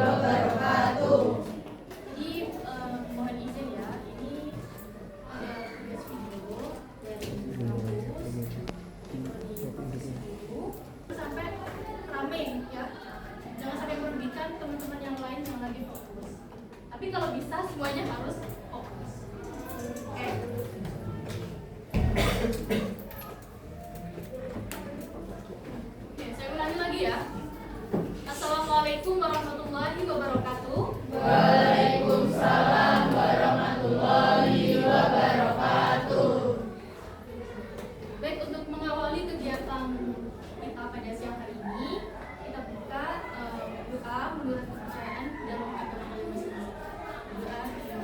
wabarakatuh. Jadi mohon izin ya, ini ada tugas video dari kampus sampai rame ya. Jangan sampai merugikan teman-teman yang lain yang lagi fokus. Tapi kalau bisa semuanya harus fokus. Oke, saya ulangi lagi ya. Assalamualaikum warahmatullahi wabarakatuh. Waalaikumsalam warahmatullahi wabarakatuh. Baik, untuk mengawali kegiatan kita pada siang hari ini, kita buka doa menurut kepercayaan dalam agama masing-masing. Doa ya.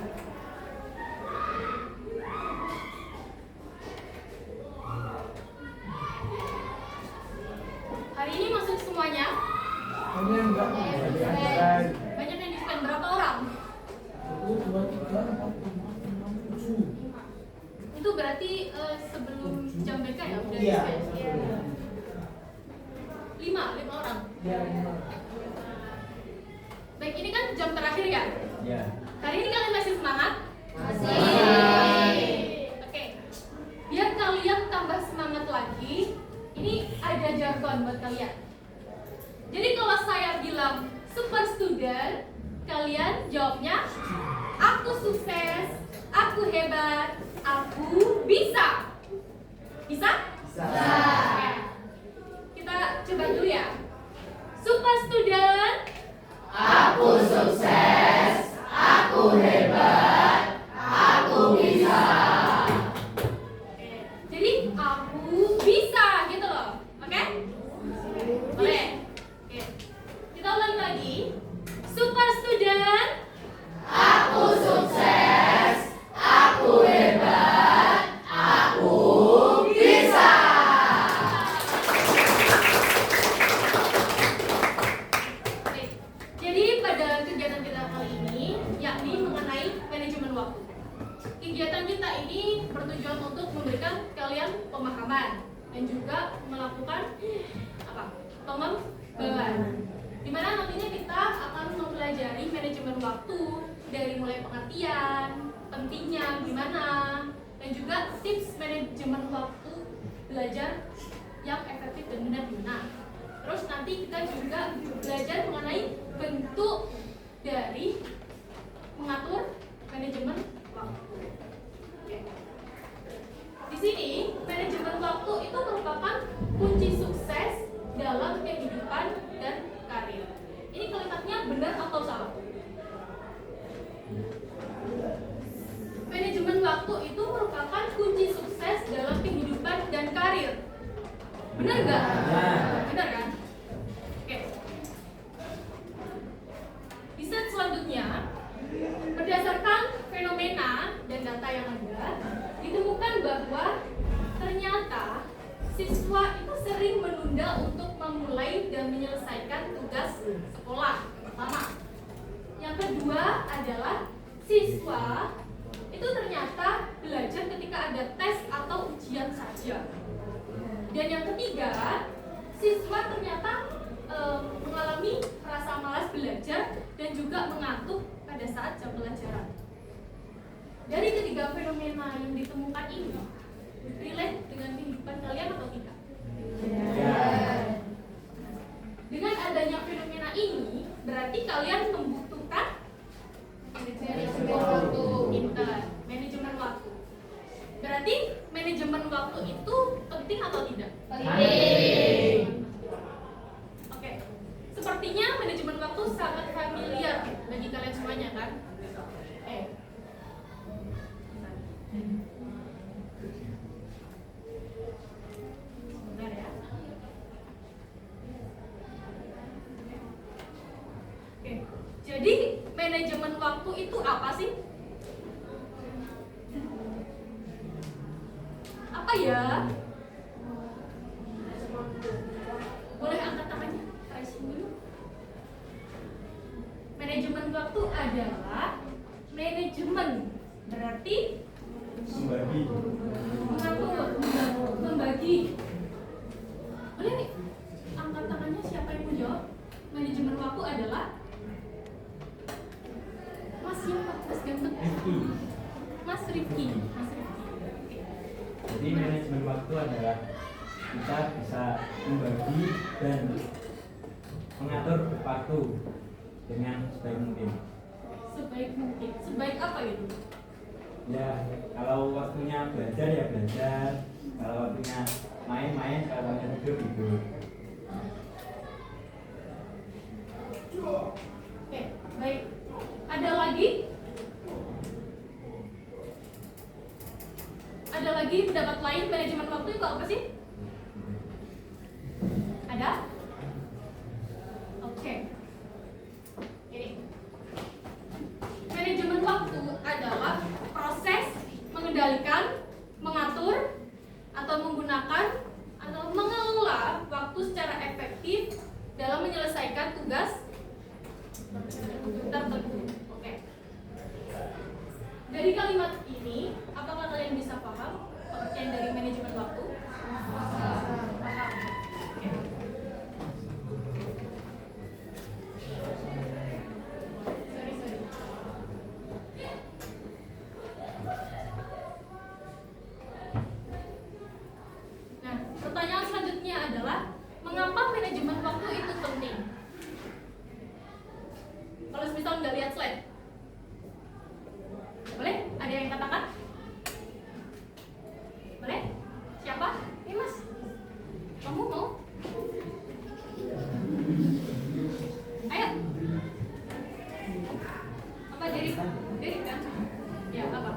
Hari ini masuk semuanya? Banyak yang di-scan. Berapa orang? Itu berarti sebelum jam BK ya udah di-scan? 5 orang? Baik, ini kan jam terakhir ya? Ya. Hari ini kalian masih semangat? Masih. Oke, biar kalian tambah semangat lagi, ini ada jargon buat kalian. Jadi kalau saya bilang super student, kalian jawabnya aku sukses, aku hebat, aku bisa. Bisa? Bisa. Oke. Kita coba dulu ya. Super student, Aku sukses, aku hebat, aku bisa. oke. Jadi aku bisa gitu loh. Oke? Boleh? Oke. Kita ulang lagi. Super student, Aku sukses, aku hebat, aku bisa. oke. Jadi pada kegiatan kita kali ini yakni mengenai manajemen waktu. Kegiatan kita ini bertujuan untuk memberikan kalian pemahaman dan juga melakukan apa? Pengembangan. Dimana nantinya kita akan mempelajari manajemen waktu dari mulai pengertian, pentingnya gimana, dan juga tips manajemen waktu belajar yang efektif dan benar gimana. Terus nanti kita juga belajar mengenai bentuk dari mengatur manajemen waktu. Oke. Di sini manajemen waktu itu merupakan kunci sukses dalam kehidupan dan karir. Ini kalimatnya benar atau salah? Manajemen waktu itu merupakan kunci sukses dalam kehidupan dan karir. Benar nggak? Benar kan? Oke. Di slide selanjutnya, berdasarkan fenomena dan data yang ada, ditemukan bahwa ternyata siswa itu sering menunda untuk memulai dan menyelesaikan tugas sekolah. Pertama. Yang kedua adalah siswa itu ternyata belajar ketika ada tes atau ujian saja. Dan yang ketiga, siswa ternyata mengalami rasa malas belajar dan juga mengantuk pada saat jam pelajaran. Dari ketiga fenomena yang ditemukan ini, relate dengan kehidupan kalian atau tidak? Dengan adanya fenomena ini, berarti kalian membutuhkan manajemen waktu. Pintar, manajemen waktu. Berarti manajemen waktu itu penting atau tidak? Penting. Oke. Sepertinya manajemen waktu sangat familiar bagi kalian semuanya kan? Sebentar ya. Oke. Jadi manajemen waktu itu apa sih? Apa ya? Boleh angkat tangannya? Tracing dulu. Manajemen waktu adalah manajemen, berarti mengatur, membagi. Boleh nih angkat tangannya siapa yang mau jawab? Manajemen waktu adalah Mas Rifki. Oke. Jadi manajemen waktu adalah kita bisa membagi dan mengatur waktu dengan sebaik mungkin. Sebaik mungkin. Sebaik apa itu? Ya, kalau waktunya belajar ya belajar, kalau waktunya main-main, kalau waktunya tidur. Oke, baik. Ada lagi? Ada lagi pendapat lain manajemen waktu itu apa sih? Ada? Oke. Ini. Manajemen waktu adalah proses mengendalikan, mengatur, atau menggunakan atau mengelola waktu secara efektif dalam menyelesaikan tugas tertentu. Oke. Dari kalimat ini, apakah kalian bisa paham pengertian dari manajemen waktu? Paham. Oke. Sorry. Nah, pertanyaan selanjutnya adalah mengapa manajemen waktu itu penting? Kalau misal nggak lihat slide, boleh? Ada yang katakan? Boleh? Siapa? Ini Mas. Kamu mau? Ayo. Apa Derik? Derik kan? Ya, apa?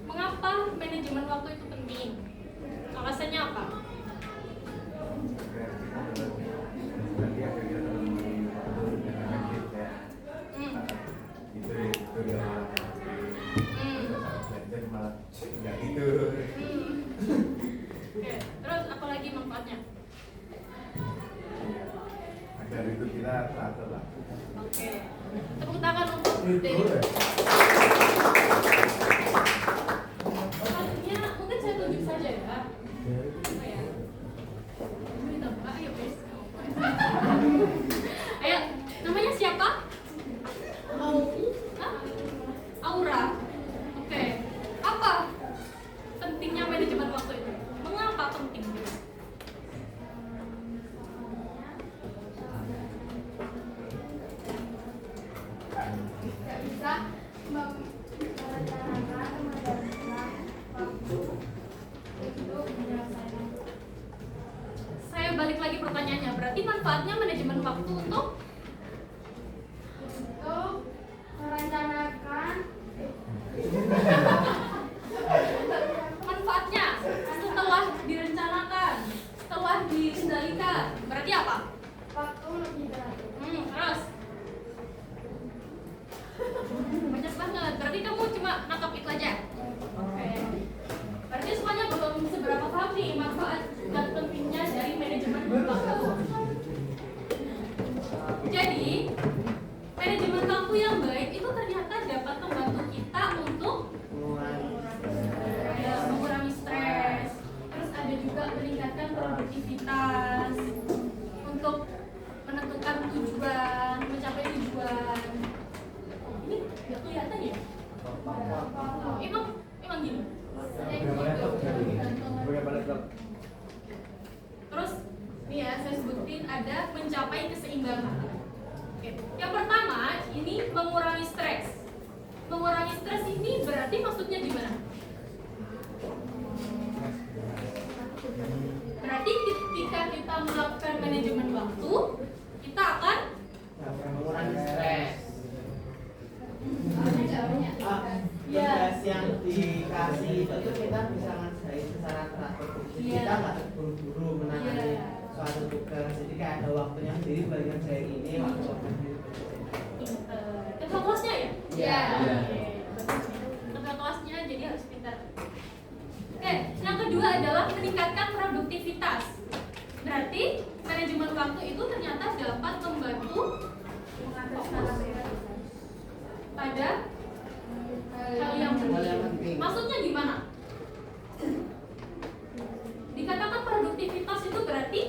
Mengapa manajemen waktu itu penting? Alasannya apa? Oke, terus apa lagi manfaatnya? Agar itu kita teratur lah. Oke, tepuk tangan untuk Derik. Selanjutnya mungkin saya tunjuk saja ya. Apa ya? Ditambah, ayo guys. Ayo, namanya siapa? Hah? Aura. Oke. Apa pentingnya manajemen waktu itu? Mengapa penting? Tidak bisa merencanakan menghabiskan waktu untuk menyelesaikan. Saya balik lagi pertanyaannya. Berarti manfaatnya manajemen waktu untuk Merencanakan manfaatnya setelah direncanakan, setelah dikendalikan. Berarti apa? waktu lebih teratur. Terus banyak banget. Berarti kamu cuma nangkap itu aja. Oke. Berarti semuanya belum seberapa paham nih manfaat dan pentingnya dari manajemen waktu. Jadi manajemen waktu yang baik itu ternyata dapat membantu kita untuk mengurangi stres. Terus ada juga meningkatkan produktivitas untuk menentukan tujuan, mencapai tujuan. Ini nggak kelihatan ya? Emang gini. Terus nih ya, saya sebutin ada mencapai keseimbangan. Oke. Yang pertama ini mengurangi stres. Mengurangi stres ini berarti maksudnya gimana? Berarti ketika kita melakukan manajemen waktu, kita akan mengurangi stres. Ya. Tugas yang dikasih itu kita bisa ngerjain secara teratur. Jadi Iya. kita nggak terburu-buru menangani Iya. suatu tugas. Jadi kayak ada waktunya sendiri buat ngerjain ini, waktu-waktu sendiri. ketua kelasnya ya? Iya. Oke. Ketua kelasnya jadi harus pintar. Oke, yang kedua adalah meningkatkan produktivitas. Berarti manajemen waktu itu ternyata dapat membantu pada hal yang penting. Maksudnya gimana? Dikatakan produktivitas itu berarti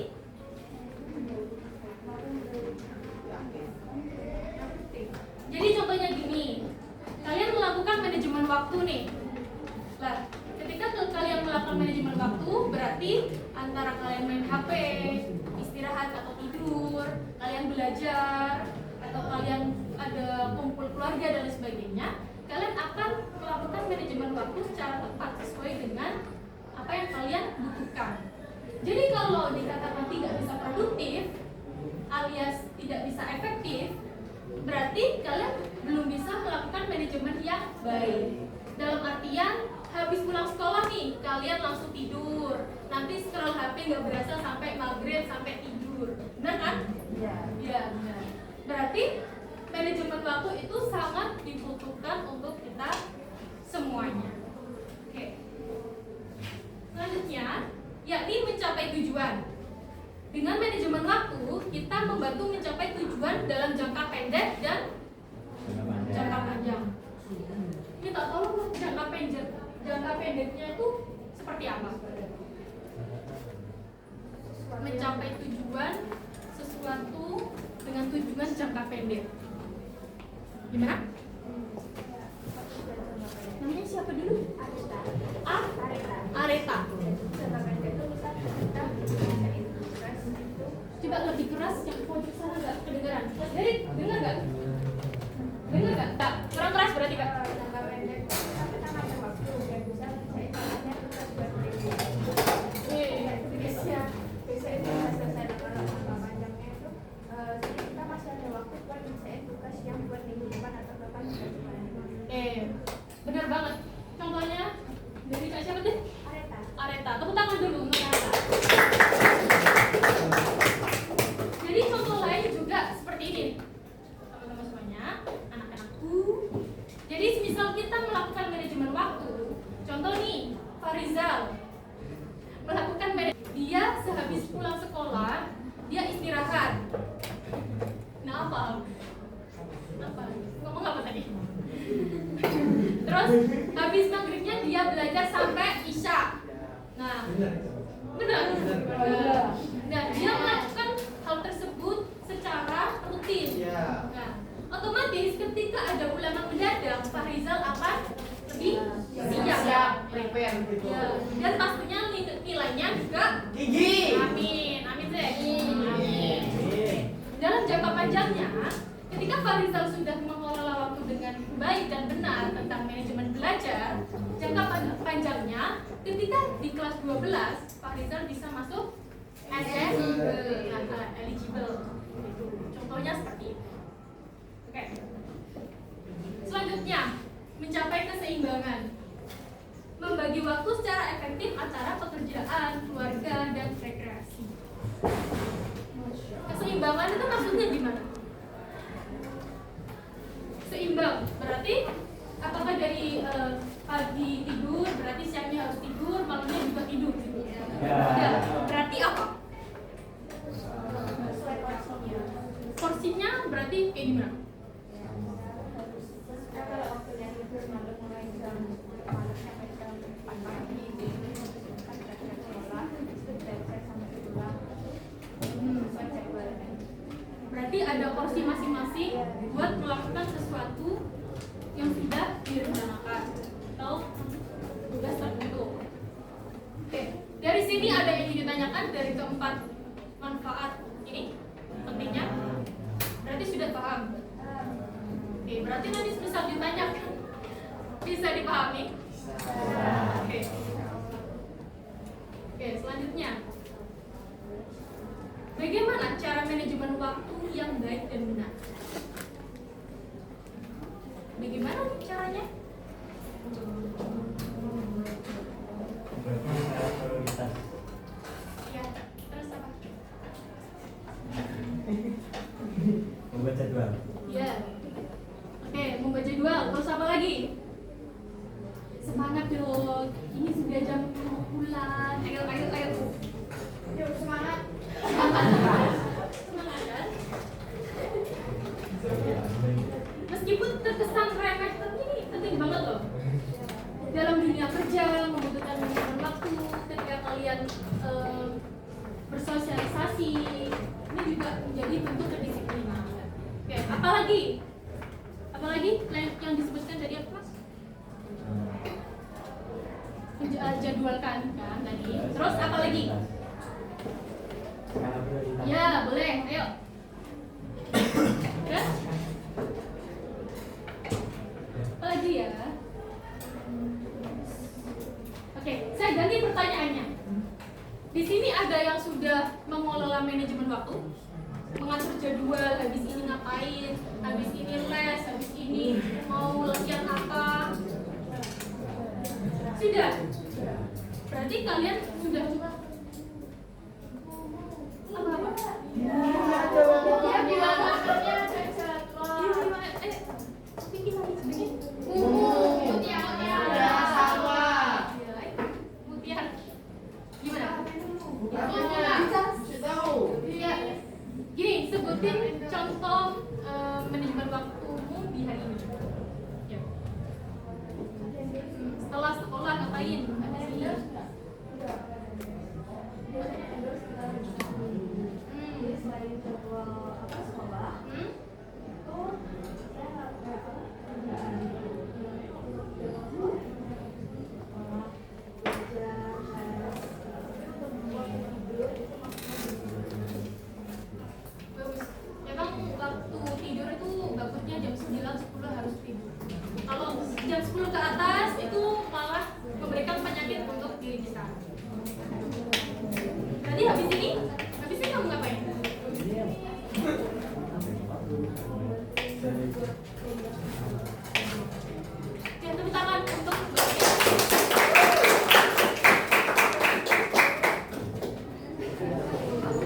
jadi contohnya gini, tidur, kalian belajar, atau kalian ada kumpul keluarga dan lain sebagainya, kalian akan melakukan manajemen waktu secara tepat sesuai dengan apa yang kalian butuhkan. Jadi kalau dikatakan tidak bisa produktif alias tidak bisa efektif, berarti kalian belum bisa melakukan manajemen yang baik. Dalam artian habis pulang sekolah nih, kalian langsung tidur, nanti scroll HP nggak berasa sampai maghrib sampai tidur, benar kan? Iya, benar. Berarti manajemen waktu itu sangat dibutuhkan untuk kita semuanya. Oke. Selanjutnya, yakni mencapai tujuan. Dengan manajemen waktu, kita membantu mencapai tujuan dalam jangka pendek dan jangka panjang. Ini tak tahu jangka pendeknya itu seperti apa? Mencapai tujuan sesuatu dengan tujuan jangka pendek. Gimana? Namanya siapa dulu? Areta. Coba lebih keras, yang pojok sana nggak kedengaran. Mas Derik, dengar nggak? Dengar nggak? Tak, kurang keras berarti kak. Jangka pendek tapi sangat berwaktu dan bisa mencapai tujuannya biasanya itu bisa selesai. Kalau jangka panjangnya itu jadi kita masih ada waktu buat menyelesaikan tugas yang buat minggu depan atau depan juga Benar banget. Contohnya dari kak siapa deh? Areta. Areta. Tepuk tangan dulu untuk Areta. Jadi contoh lain juga seperti ini. Teman-teman semuanya, anak-anakku. Jadi misal kita melakukan manajemen waktu, contoh nih, Farizal melakukan dia sehabis pulang sekolah, dia istirahat. Nah apa? Ngomong apa tadi? Terus habis maghribnya dia belajar sampai isya. Nah, benar. Nah, dia melakukan hal tersebut secara rutin. Nah, otomatis ketika ada ulangan mendadak, Farizal akan lebih siap, prepare gitu. Ya, dan pastinya nilainya juga Tinggi. Amin deh. Amin. Dalam jangka panjangnya, ketika Farizal sudah mengelola waktu dengan baik dan benar tentang manajemen belajar, jangka panjangnya ketika di kelas 12, Farizal bisa masuk eligible. Contohnya seperti itu. Oke. Selanjutnya, mencapai keseimbangan. Membagi waktu secara efektif antara pekerjaan, keluarga, dan rekreasi. Keseimbangan itu maksudnya gimana? Seimbang, berarti apakah dari pagi tidur, berarti siangnya harus tidur, malamnya juga tidur gitu? Ya. Berarti apa? Porsinya berarti kayak gimana? Kalau waktunya tidur malam mulai jam malam sampai jam 4 pagi itu kan belajar sekolah itu belajar sampai pulang sesuai jadwalnya. Berarti ada porsi masing-masing buat melakukan sesuatu yang sudah direncanakan atau tugas tertentu. Oke, dari sini ada yang ingin ditanyakan dari keempat manfaat ini pentingnya. Berarti sudah paham. Oke, berarti nanti misal ditanya bisa dipahami. Oke. Oke, selanjutnya. Bagaimana cara manajemen waktu yang baik dan benar? Bagaimana nih caranya? Prioritas. Ya, terus apa? Membuat jadwal. Ya. Oke, membaca jadwal. Terus apa lagi? Semangat dong. Ini sudah jam 10 pulang. Ayo. Yuk semangat. Semangat kan? Meskipun terkesan remeh, tapi ini penting banget loh. Dalam dunia kerja membutuhkan manajemen waktu. Ketika kalian bersosialisasi, ini juga menjadi bentuk kedisiplinan. Oke, apalagi yang disebutkan tadi apa mas? Jadwalkan kan tadi. Terus apa lagi? Ya boleh, ayo manajemen waktu, mengatur jadwal, habis ini ngapain, habis ini les, habis ini mau latihan apa. Sudah. Berarti kalian sudah apa? Ya, bilang makannya ada jadwal. Speaking lagi, speaking. Mutiara. Sama. Mutiara. Gimana? Sudah tahu. Ya, gini, sebutin contoh manajemen waktumu di hari ini. Ya. Setelah sekolah ngapain? Habis ini. Jadi selain jadwal sekolah, Hmm? itu saya ada kerjaan sekolah, belajar, tidur itu Bagus. Emang waktu tidur itu bagusnya jam 9, 10 harus tidur. Kalau jam 10 ke atas itu malah memberikan penyakit untuk diri kita. Berarti habis ini kamu ngapain? Ya, tepuk tangan untuk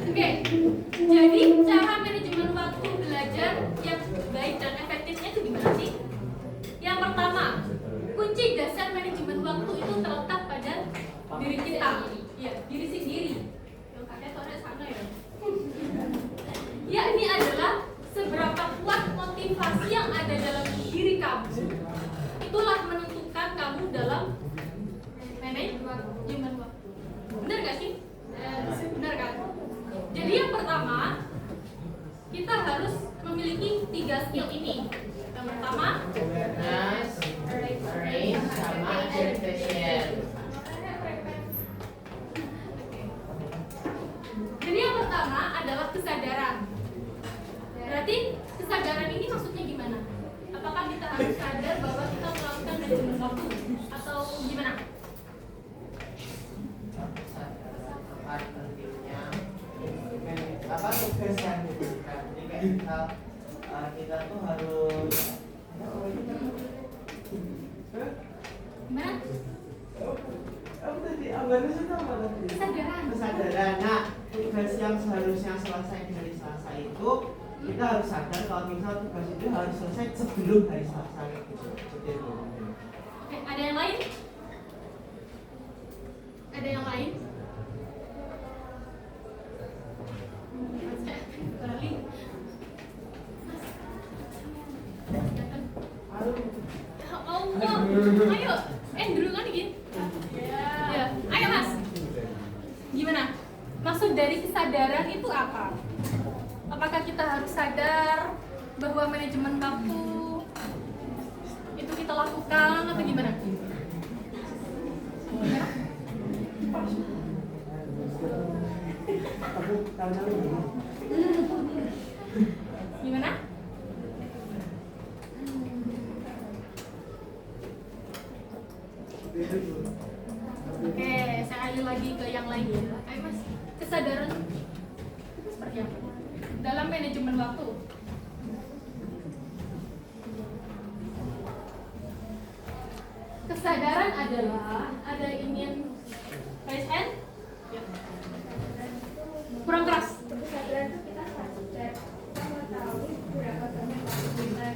Oke, jadi cara manajemen waktu belajar yang baik dan efektifnya itu gimana sih? Yang pertama, kunci dasar manajemen waktu itu terletak pada diri kita, ya, diri sendiri. Yang kakek sore sana ya. Ya, ini adalah seberapa kuat motivasi yang ada dalam diri kamu. Itulah menentukan kamu dalam manajemen waktu. Benar gak sih? Benar kan? Jadi yang pertama, kita harus memiliki 3 skill ini. Yang pertama, Awareness, range, sama adaptation. jadi yang pertama adalah kesadaran. Berarti kesadaran ini maksudnya gimana? Apakah kita harus sadar bahwa kita melakukan manajemen waktu atau gimana? Apa pentingnya? Apa tugas yang diberikan? Jadi kayak misal kita tuh harus Gimana? apa tadi? Awareness itu apa tadi? Kesadaran. Kesadaran. Nah, tugas yang seharusnya selesai di hari Selasa itu kita harus sadar kalau misal tugas itu harus selesai sebelum hari Selasa gitu. Seperti itu. Oke, ada yang lain? Ada yang lain? Balik. Mas. Ya Allah. Ayo, Andrew kan gitu. Ya, ayo Mas. Gimana? Maksud dari kesadaran itu apa? Apakah kita harus sadar bahwa manajemen waktu itu kita lakukan atau gimana? Gimana? Oke, saya alih lagi ke yang lain ya. Ayo Mas, kesadaran itu seperti apa? Dalam manajemen waktu. Kesadaran adalah ada ingin raise hand? Ya. Kurang keras. kesadaran itu kita sadar, kita mengetahui berapa banyak waktu kita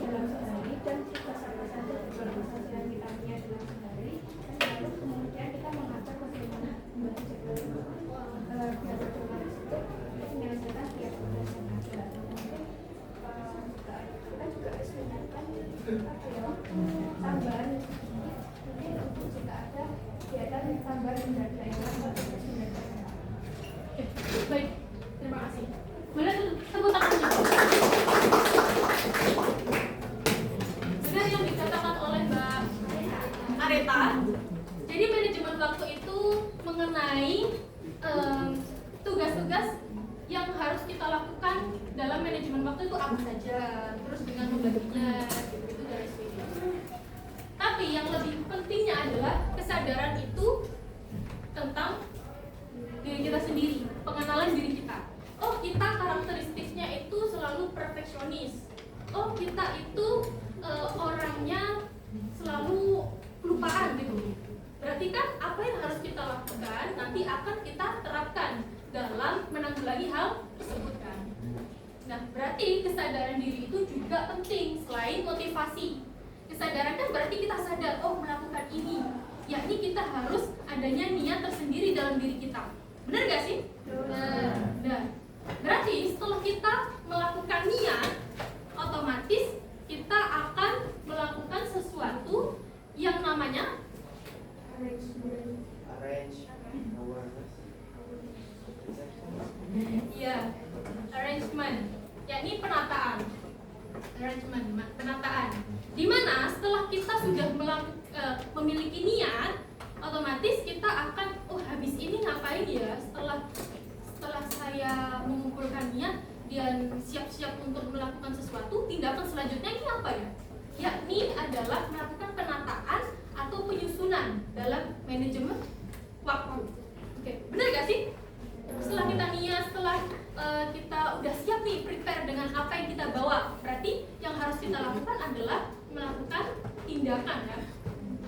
dalam sehari dan tugas apa saja yang kita punya dalam sehari, dan lalu kemudian kita mengatur bagaimana membantu jadwal jadwal tersebut untuk menyelesaikan tiap tugas yang ada. Kita juga harus menyiapkan apa ya, waktu tambahan mungkin untuk jika ada kegiatan tambahan mendadak yang lain harus mendadak. Oke, baik. Terima kasih. Boleh tepuk tangannya. Benar yang dikatakan oleh Mbak Areta. Jadi manajemen waktu itu mengenai tugas-tugas yang harus kita lakukan dalam manajemen waktu itu apa saja, terus dengan membaginya, gitu-gitu dan sebagainya. Tapi yang lebih pentingnya adalah kesadaran itu tentang diri kita sendiri, pengenalan diri kita. perfeksionis. Oh, kita itu orangnya selalu kelupaan gitu. Berarti kan apa yang harus kita lakukan nanti akan kita terapkan dalam menanggulangi hal tersebut kan. Nah, berarti kesadaran diri itu juga penting selain motivasi. Kesadaran kan berarti kita sadar, oh melakukan ini, yakni kita harus adanya niat tersendiri dalam diri kita. Benar gak sih? Nah, berarti setelah kita melakukan niat, otomatis kita akan melakukan sesuatu yang namanya arrangement, yakni penataan. Penataan. Dimana setelah kita sudah memiliki niat, otomatis kita akan, oh habis ini ngapain ya? Setelah saya mengumpulkan niat dan siap-siap untuk melakukan sesuatu, tindakan selanjutnya ini apa ya? Yakni adalah melakukan penataan atau penyusunan dalam manajemen waktu. Oke, benar gak sih? Setelah kita niat, setelah kita udah siap nih prepare dengan apa yang kita bawa, berarti yang harus kita lakukan adalah melakukan tindakan ya.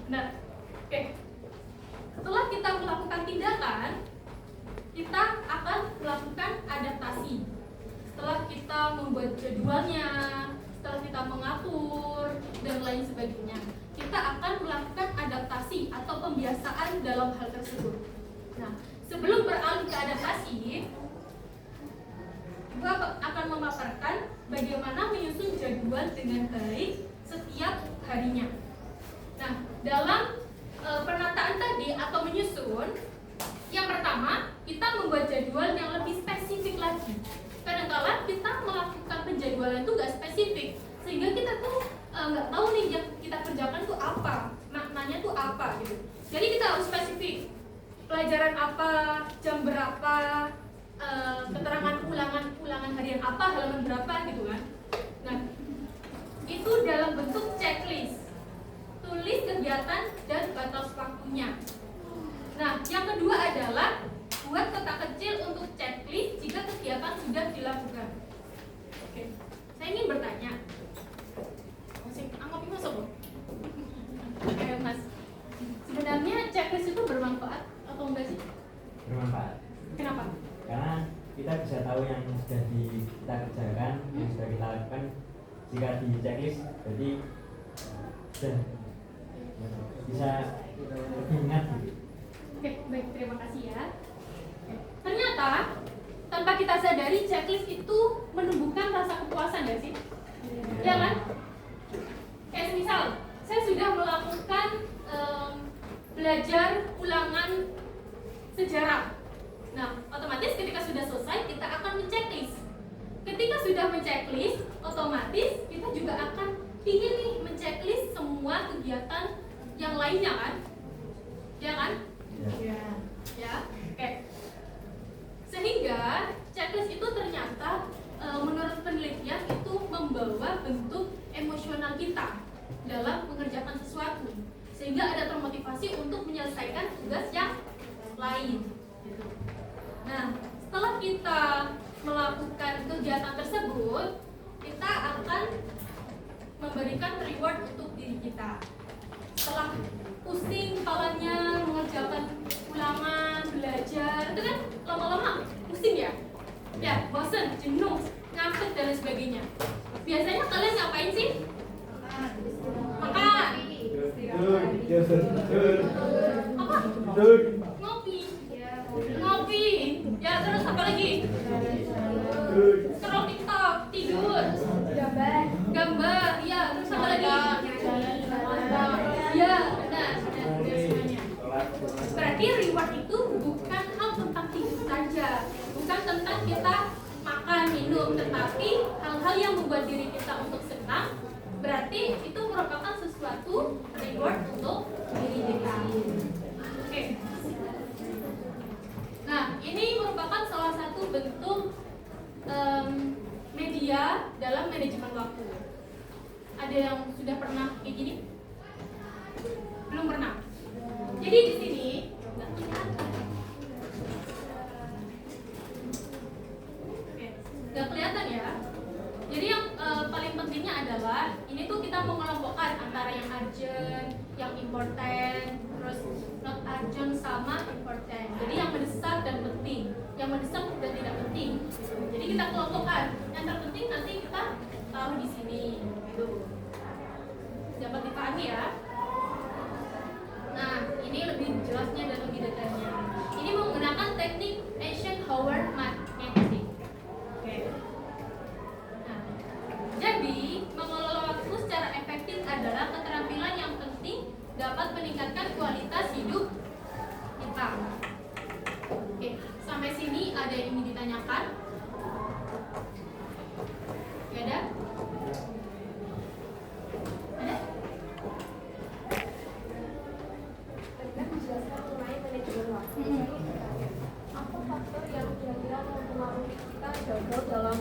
Benar. Oke. Setelah kita melakukan tindakan, kita akan melakukan adaptasi. Setelah kita membuat jadwalnya, setelah kita mengatur dan lain sebagainya, kita akan melakukan adaptasi atau pembiasaan dalam hal tersebut. Nah, sebelum beralih ke adaptasi, gua akan memaparkan bagaimana menyusun jadwal dengan baik setiap harinya. Nah, dalam penataan tadi atau menyusun, yang pertama kita membuat jadwal yang lebih spesifik lagi. Kadang-kala kita melakukan penjadwalan itu gak spesifik, sehingga kita tuh nggak tahu nih yang kita kerjakan tuh apa, maknanya tuh apa gitu. Jadi kita harus spesifik. Pelajaran apa, jam berapa, keterangan ulangan harian apa, halaman berapa gitu kan. Nah, itu dalam bentuk checklist. Tulis kegiatan dan batas waktunya. Nah, yang kedua adalah buat kotak kecil untuk checklist jika kegiatan sudah dilakukan. Oke, saya ingin bertanya. Anggap ini masuk, Oke, Mas. Sebenarnya checklist itu bermanfaat atau enggak sih? Bermanfaat. Kenapa? Karena kita bisa tahu yang sudah kita kerjakan, yang sudah kita lakukan. Jika di checklist, jadi sudah bisa lebih ingat gitu. Oke, baik, terima kasih ya. Ternyata tanpa kita sadari checklist itu menumbuhkan rasa kepuasan ya sih? Ya kan? Kayak misal, saya sudah melakukan belajar ulangan sejarah. Nah, otomatis ketika sudah selesai kita akan menceklis. Ketika sudah menceklis, otomatis kita juga akan ingin nih menceklis semua kegiatan yang lainnya kan? Ya kan? Ya. Ya, oke. Sehingga checklist itu ternyata menurut penelitian itu membawa bentuk emosional kita dalam mengerjakan sesuatu, sehingga ada termotivasi untuk menyelesaikan tugas yang lain. Nah, setelah kita melakukan kegiatan tersebut, kita akan memberikan reward untuk diri kita. Setelah pusing kepalanya mengerjakan ulangan, belajar, itu kan lama-lama pusing ya? Ya, bosan, jenuh, ngantuk dan lain sebagainya. Biasanya kalian ngapain sih? Makan. Apa? Ngopi. Ngopi. Ya, terus apa lagi? Scroll TikTok, tidur. Gambar. Ya, terus apa lagi? Ya, benar semuanya. Berarti reward itu bukan hal tentang tidur saja, bukan tentang kita makan, minum, tetapi hal-hal yang membuat diri kita untuk senang. Berarti itu merupakan sesuatu reward untuk diri kita. Oke. Nah, ini merupakan salah satu bentuk media dalam manajemen waktu. Ada yang sudah pernah kayak gini? Belum pernah. Jadi di sini nggak kelihatan. Oke, nggak kelihatan ya. Jadi yang pentingnya adalah ini tuh kita mengelompokkan antara yang urgent, yang important, terus not urgent sama important. Jadi yang mendesak dan penting, yang mendesak dan tidak penting. Gitu. Jadi kita kelompokkan. Yang terpenting nanti kita taruh di sini. Gitu. Dapat dipahami ya? Nah, ini lebih jelasnya dan lebih detailnya. Ini menggunakan teknik Eisenhower Matrix. Oke. Nah, jadi mengelola waktu secara efektif adalah keterampilan yang penting dapat meningkatkan kualitas hidup kita. Oke, sampai sini ada yang ingin ditanyakan? Ya ada? Ada? Dengan menjelaskan mengenai manajemen waktu, apa faktor yang kira-kira mempengaruhi kita gagal dalam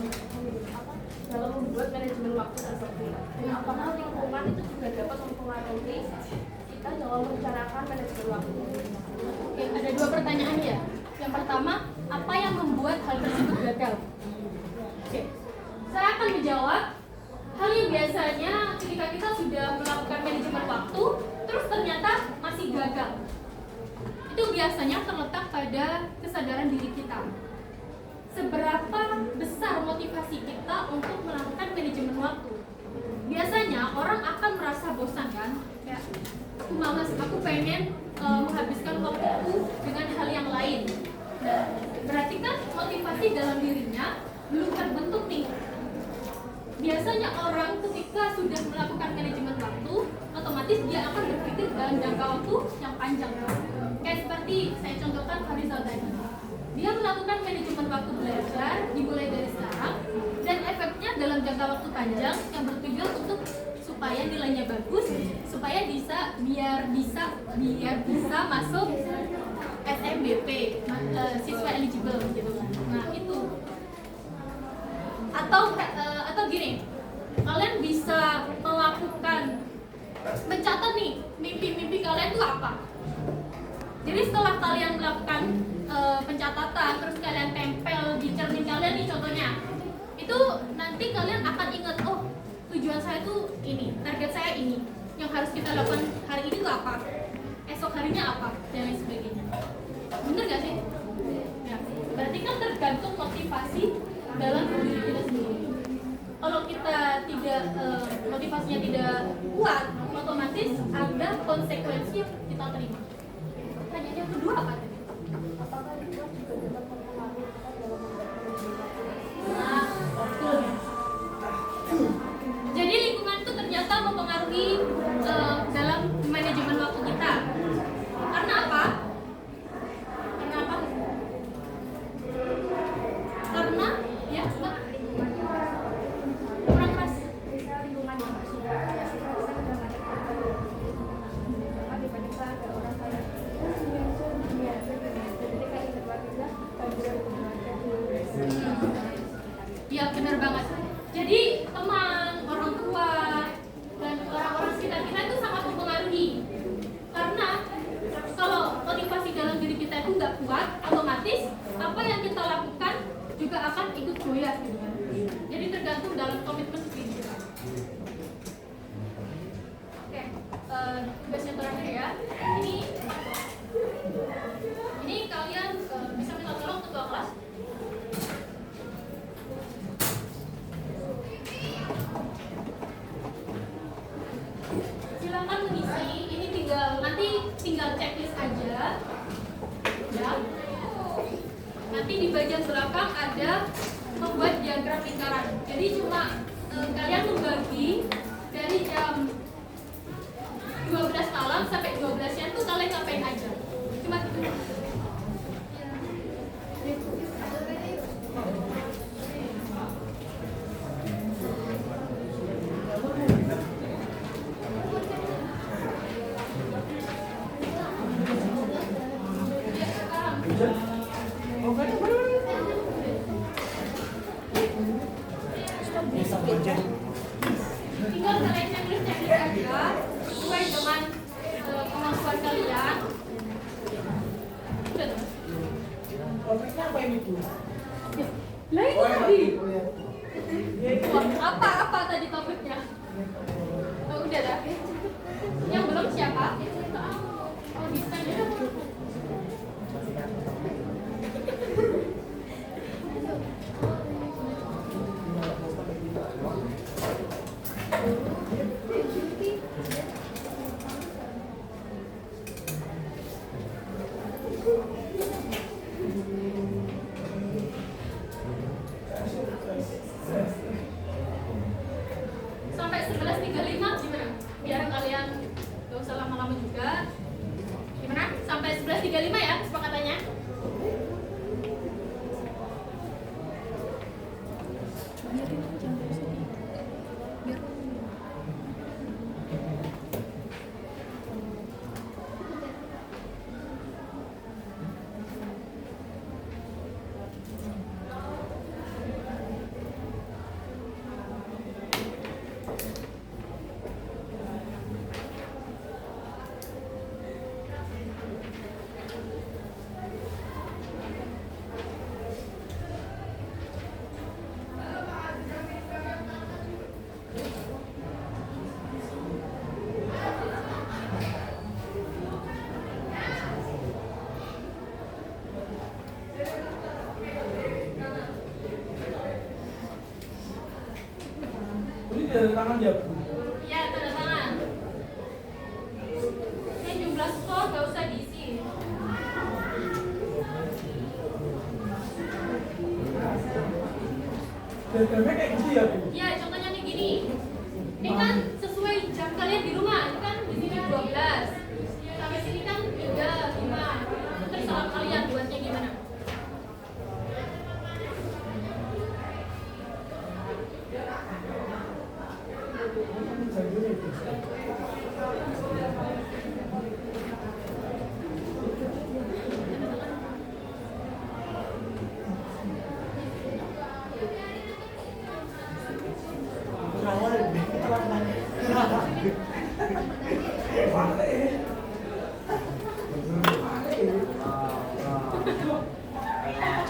membuat manajemen waktu seperti itu? Dan apakah lingkungan itu juga dapat mempengaruhi kita dalam merencanakan manajemen waktu? Oke, ada dua pertanyaan ya. Yang pertama, apa yang membuat hal tersebut gagal? Oke, saya akan menjawab hal yang biasanya ketika kita sudah melakukan manajemen waktu, terus ternyata masih gagal. Itu biasanya terletak pada kesadaran diri kita. Seberapa besar motivasi kita untuk melakukan manajemen waktu? Biasanya orang akan merasa bosan kan? Ya, aku malas, aku pengen menghabiskan waktuku dengan hal yang lain. Nah, berarti kan motivasi dalam dirinya belum terbentuk nih. Biasanya orang ketika sudah melakukan manajemen waktu, otomatis dia akan berpikir dalam jangka waktu yang panjang. Kayak seperti saya contohkan Farizal tadi. Dia melakukan manajemen waktu belajar dimulai dari sekarang, dan efeknya dalam jangka waktu panjang yang bertujuan untuk supaya nilainya bagus, supaya biar bisa masuk SMBP, siswa eligible gitu kan. Nah, itu. Atau gini, kalian bisa melakukan mencatat nih mimpi-mimpi kalian itu apa. Jadi setelah kalian melakukan pencatatan, terus kalian tempel di cermin kalian nih contohnya, itu nanti kalian akan ingat, oh tujuan saya tuh ini, target saya ini, yang harus kita lakukan hari ini tuh apa, esok harinya apa, dan lain sebagainya. Bener gak sih? Ya, berarti kan tergantung motivasi dalam diri kita sendiri. Kalau kita tidak motivasinya tidak kuat, otomatis ada konsekuensi yang kita terima. Pertanyaan yang kedua apa tadi? Apakah lingkungan juga dapat mempengaruhi kita dalam membuat manajemen waktu? Nah, betul. Jadi lingkungan itu ternyata mempengaruhi dalam manajemen waktu kita. Karena apa? Karena apa? Karena ya coba kurang keras. Misal lingkungan yang masuk, ya kita udah nggak ada keluarga. Maka tiba-tiba ada orang kayak jadi kayak interview Iya benar banget. Jadi teman, orang tua, dan orang-orang sekitar kita itu sangat mempengaruhi. Karena kalau motivasi dalam diri kita itu nggak kuat, otomatis apa yang kita lakukan juga akan ikut goyah gitu kan. Jadi tergantung dalam komitmen diri kita. Oke, tugas yang terakhir ya. Ini kalian bisa minta tolong ketua kelas. Silakan mengisi. Ini nanti tinggal checklist aja. Ya. Nanti di bagian belakang ada membuat diagram lingkaran. Jadi cuma kalian membagi dari jam 12 malam sampai 12 siang tuh kalian ngapain aja. Cuma gitu. Tinggal kalian checklist aja sesuai dengan kemampuan kalian. Udah tuh. Topiknya apa ini Bu? Lah itu tadi. Apa tadi topik? kamu juga. Gimana? Sampai 11.35 ya kesepakatannya? Tanda tangan ya, Bu. Iya, tanda tangan. Ini jumlah skor gak usah diisi. Diagramnya kayak gitu ya, Bu. Ya, contohnya nih gini. Ini kan sesuai jam kalian di rumah. Ini kan di sini 12. Sampai sini kan 3, 5. Terus salah kalian buatnya gimana?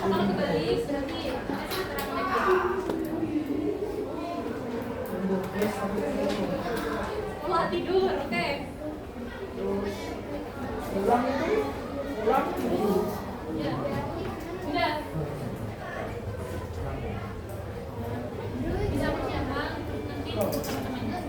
Kalau kebalik berarti wah tidur, oke. Ulang itu, ulang itu. Ya. Udah. Bisa persiapan nanti teman-teman.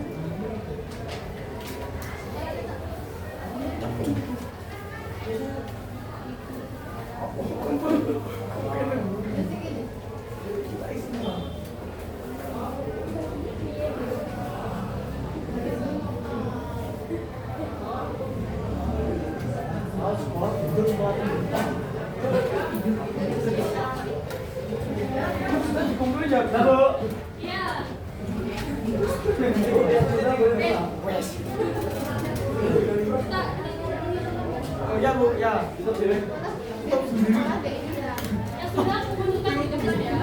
Sudah dikumpulin ya, Bu. Iya. Oh ya, Bu, ya. Stop sendiri. Stop sendiri. Yang sudah kumpulkan di depan ya.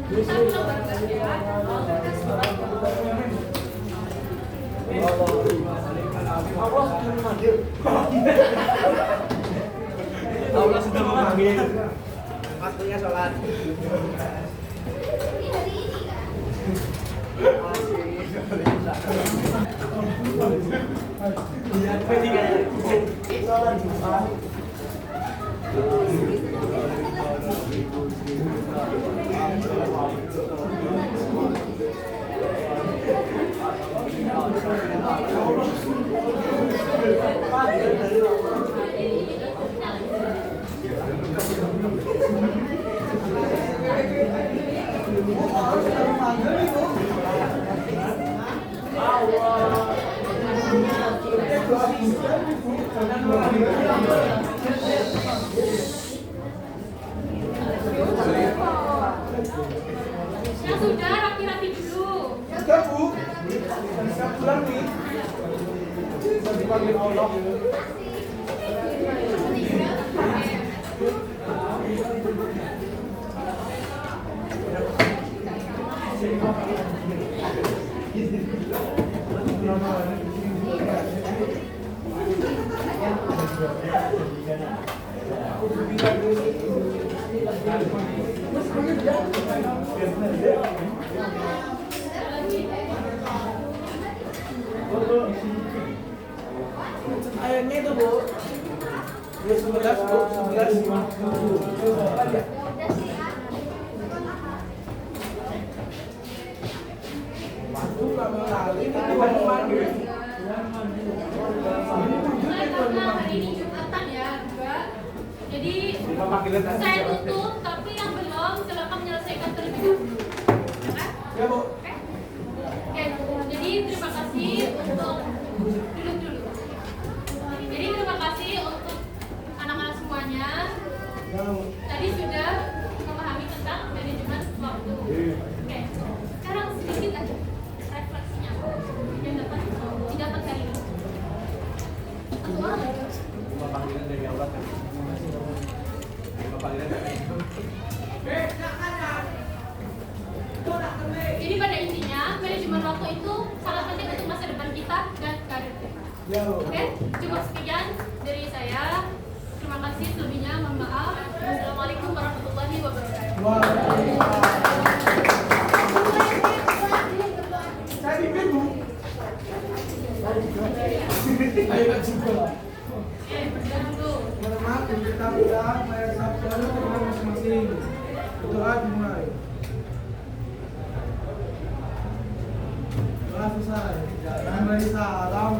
Kita pulang bareng-bareng ya. Allah sudah memanggil. Waktunya sholat. Yang sudah rapi-rapi dulu. Sudah, Bu. Siap pulang nih. Bisa dipanggil Allah. Ayamnya itu, Bu. 11, Bu. 11. Karena hari ini Jumatan ya, Mbak. Jadi saya tutup, tapi yang belum silakan menyelesaikan terlebih dahulu. Ya kan? Ya, Bu. Oke. Oke. Jadi terima kasih untuk waktu itu sangat penting untuk masa depan kita dan karir kita. Ya, Bu. Oke, cukup sekian dari saya. Terima kasih, selebihnya mohon maaf. Wassalamualaikum warahmatullahi wabarakatuh. Saya pimpin, Bu. Ayo juga lah. Tunggu. Mohon maaf, kita pulang, bayar sabtu ke rumah masing-masing. Doa dimulai. Doa selesai. Jangan beri salam.